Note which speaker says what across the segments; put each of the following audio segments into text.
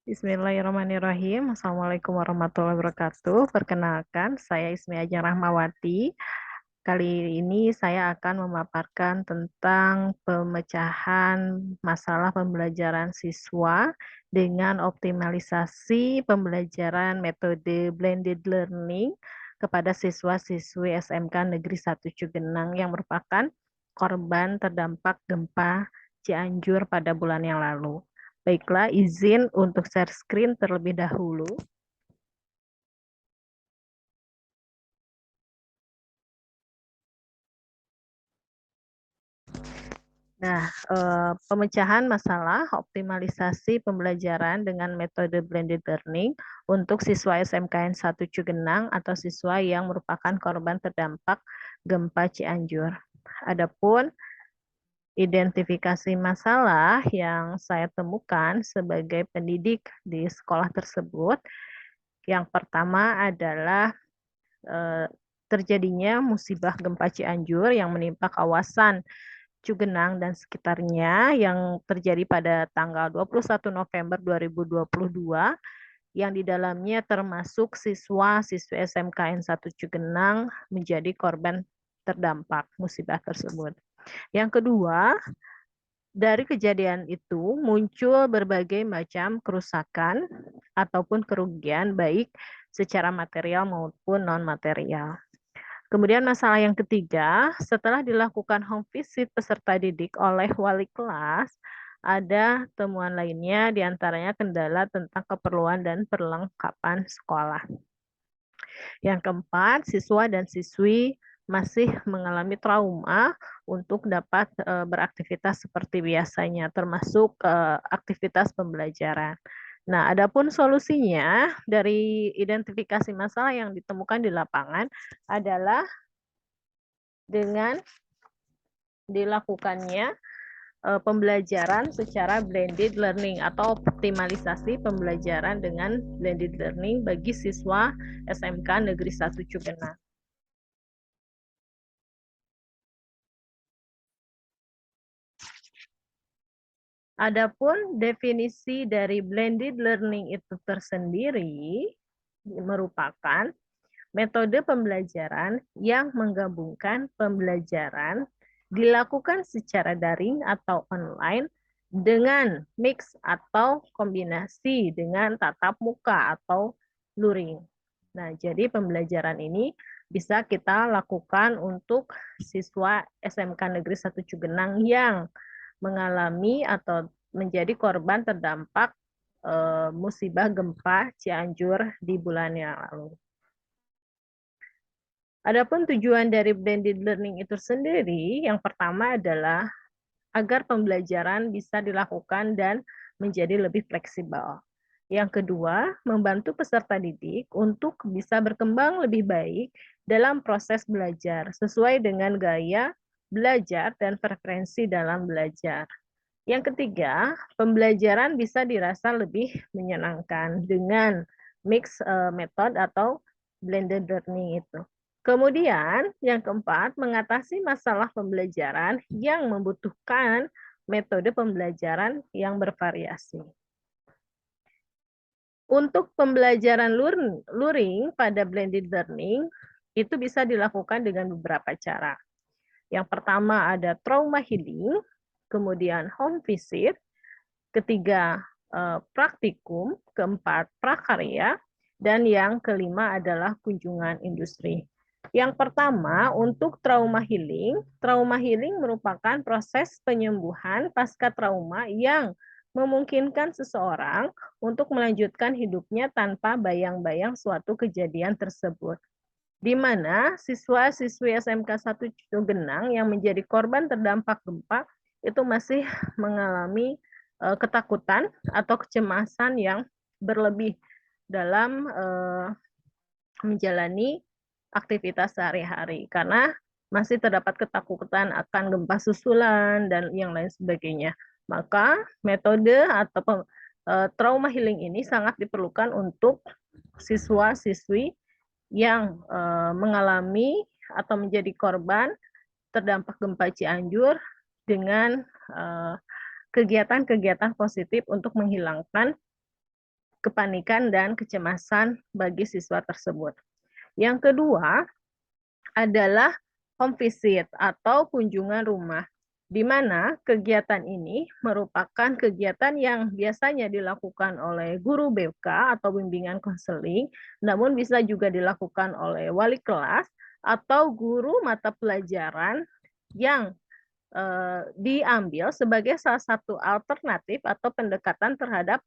Speaker 1: Bismillahirrahmanirrahim. Assalamualaikum warahmatullahi wabarakatuh. Perkenalkan, saya Ismi Ajeng Rahmawati. Kali ini saya akan memaparkan tentang pemecahan masalah pembelajaran siswa dengan optimalisasi pembelajaran metode blended learning kepada siswa-siswi SMK Negeri 1 Cugenang yang merupakan korban terdampak gempa Cianjur pada bulan yang lalu. Baiklah, izin untuk share screen terlebih dahulu. Nah, pemecahan masalah optimalisasi pembelajaran dengan metode blended learning untuk siswa SMKN 1 Cugenang atau siswa yang merupakan korban terdampak gempa Cianjur. Adapun identifikasi masalah yang saya temukan sebagai pendidik di sekolah tersebut, yang pertama adalah terjadinya musibah gempa Cianjur yang menimpa kawasan Cugenang dan sekitarnya yang terjadi pada tanggal 21 November 2022 yang di dalamnya termasuk siswa-siswi SMKN 1 Cugenang menjadi korban terdampak musibah tersebut. Yang kedua, dari kejadian itu muncul berbagai macam kerusakan ataupun kerugian baik secara material maupun non-material. Kemudian masalah yang ketiga, setelah dilakukan home visit peserta didik oleh wali kelas, ada temuan lainnya diantaranya kendala tentang keperluan dan perlengkapan sekolah. Yang keempat, siswa dan siswi masih mengalami trauma untuk dapat beraktivitas seperti biasanya, termasuk aktivitas pembelajaran. Nah, adapun solusinya dari identifikasi masalah yang ditemukan di lapangan adalah dengan dilakukannya pembelajaran secara blended learning atau optimalisasi pembelajaran dengan blended learning bagi siswa SMK Negeri 1 Cugenang. Adapun definisi dari blended learning itu tersendiri merupakan metode pembelajaran yang menggabungkan pembelajaran dilakukan secara daring atau online dengan mix atau kombinasi dengan tatap muka atau luring. Nah, jadi pembelajaran ini bisa kita lakukan untuk siswa SMK Negeri 1 Cugenang yang mengalami atau menjadi korban terdampak musibah gempa Cianjur di bulan yang lalu. Adapun tujuan dari blended learning itu sendiri, yang pertama adalah agar pembelajaran bisa dilakukan dan menjadi lebih fleksibel. Yang kedua, membantu peserta didik untuk bisa berkembang lebih baik dalam proses belajar sesuai dengan gaya belajar dan preferensi dalam belajar. Yang ketiga, pembelajaran bisa dirasa lebih menyenangkan dengan mix method atau blended learning itu. Kemudian, yang keempat, mengatasi masalah pembelajaran yang membutuhkan metode pembelajaran yang bervariasi. Untuk pembelajaran luring pada blended learning, itu bisa dilakukan dengan beberapa cara. Yang pertama ada trauma healing, kemudian home visit, ketiga praktikum, keempat prakarya, dan yang kelima adalah kunjungan industri. Yang pertama, untuk trauma healing merupakan proses penyembuhan pasca trauma yang memungkinkan seseorang untuk melanjutkan hidupnya tanpa bayang-bayang suatu kejadian tersebut. Di mana siswa-siswi SMK 1 Cugenang yang menjadi korban terdampak gempa itu masih mengalami ketakutan atau kecemasan yang berlebih dalam menjalani aktivitas sehari-hari karena masih terdapat ketakutan akan gempa susulan dan yang lain sebagainya. Maka metode atau trauma healing ini sangat diperlukan untuk siswa-siswi yang mengalami atau menjadi korban terdampak gempa Cianjur dengan kegiatan-kegiatan positif untuk menghilangkan kepanikan dan kecemasan bagi siswa tersebut. Yang kedua adalah home visit atau kunjungan rumah, di mana kegiatan ini merupakan kegiatan yang biasanya dilakukan oleh guru BK atau bimbingan konseling, namun bisa juga dilakukan oleh wali kelas atau guru mata pelajaran yang diambil sebagai salah satu alternatif atau pendekatan terhadap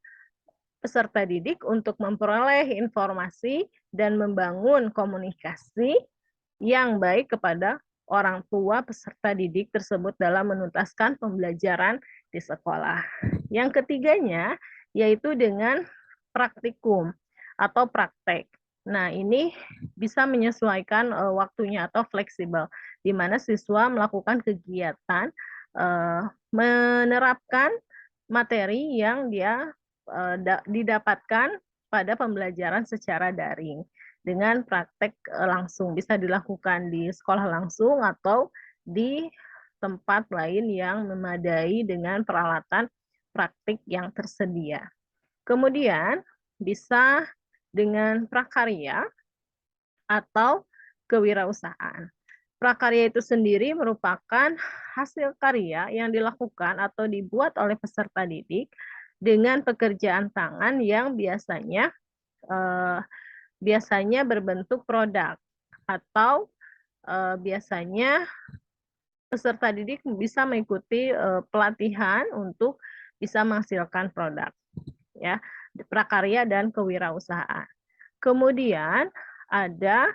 Speaker 1: peserta didik untuk memperoleh informasi dan membangun komunikasi yang baik kepada orang tua peserta didik tersebut dalam menuntaskan pembelajaran di sekolah. Yang ketiganya yaitu dengan praktikum atau praktek. Nah, ini bisa menyesuaikan waktunya atau fleksibel, di mana siswa melakukan kegiatan menerapkan materi yang dia didapatkan pada pembelajaran secara daring dengan praktek langsung. Bisa dilakukan di sekolah langsung atau di tempat lain yang memadai dengan peralatan praktik yang tersedia. Kemudian bisa dengan prakarya atau kewirausahaan. Prakarya itu sendiri merupakan hasil karya yang dilakukan atau dibuat oleh peserta didik dengan pekerjaan tangan yang biasanya berbentuk produk atau biasanya peserta didik bisa mengikuti pelatihan untuk bisa menghasilkan produk, ya, prakarya dan kewirausahaan. Kemudian ada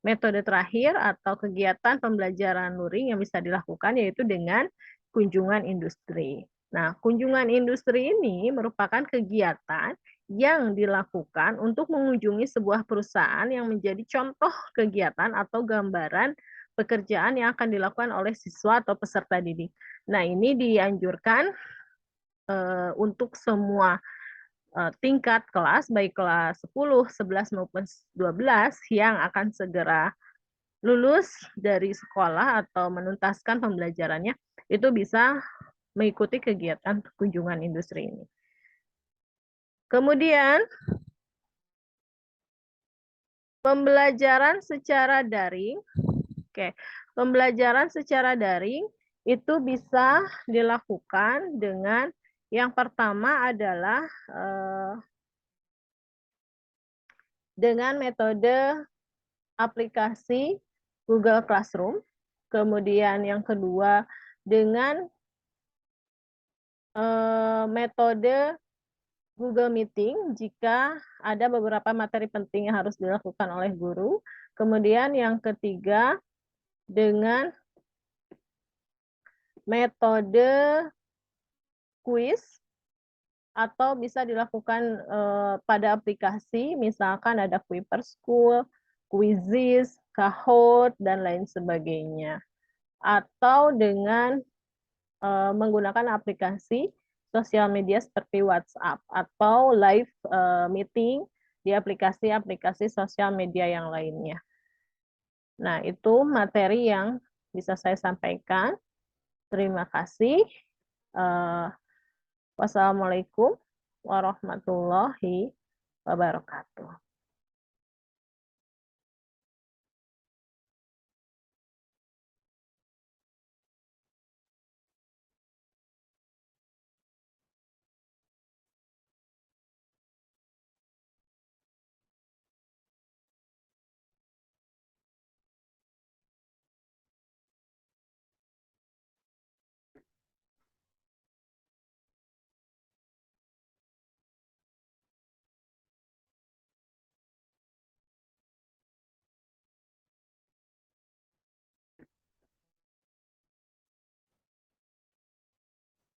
Speaker 1: metode terakhir atau kegiatan pembelajaran luring yang bisa dilakukan yaitu dengan kunjungan industri. Nah, kunjungan industri ini merupakan kegiatan yang dilakukan untuk mengunjungi sebuah perusahaan yang menjadi contoh kegiatan atau gambaran pekerjaan yang akan dilakukan oleh siswa atau peserta didik. Nah, ini dianjurkan untuk semua tingkat kelas, baik kelas 10, 11, maupun 12 yang akan segera lulus dari sekolah atau menuntaskan pembelajarannya, itu bisa mengikuti kegiatan kunjungan industri ini. Kemudian, pembelajaran secara daring. Oke, pembelajaran secara daring itu bisa dilakukan dengan yang pertama adalah dengan metode aplikasi Google Classroom. Kemudian yang kedua dengan metode Google Meeting jika ada beberapa materi penting yang harus dilakukan oleh guru. Kemudian yang ketiga dengan metode quiz atau bisa dilakukan pada aplikasi, misalkan ada Quiper School, Quizizz, Kahoot, dan lain sebagainya. Atau dengan menggunakan aplikasi sosial media seperti WhatsApp atau live meeting di aplikasi-aplikasi sosial media yang lainnya. Nah, itu materi yang bisa saya sampaikan. Terima kasih. Wassalamualaikum warahmatullahi wabarakatuh.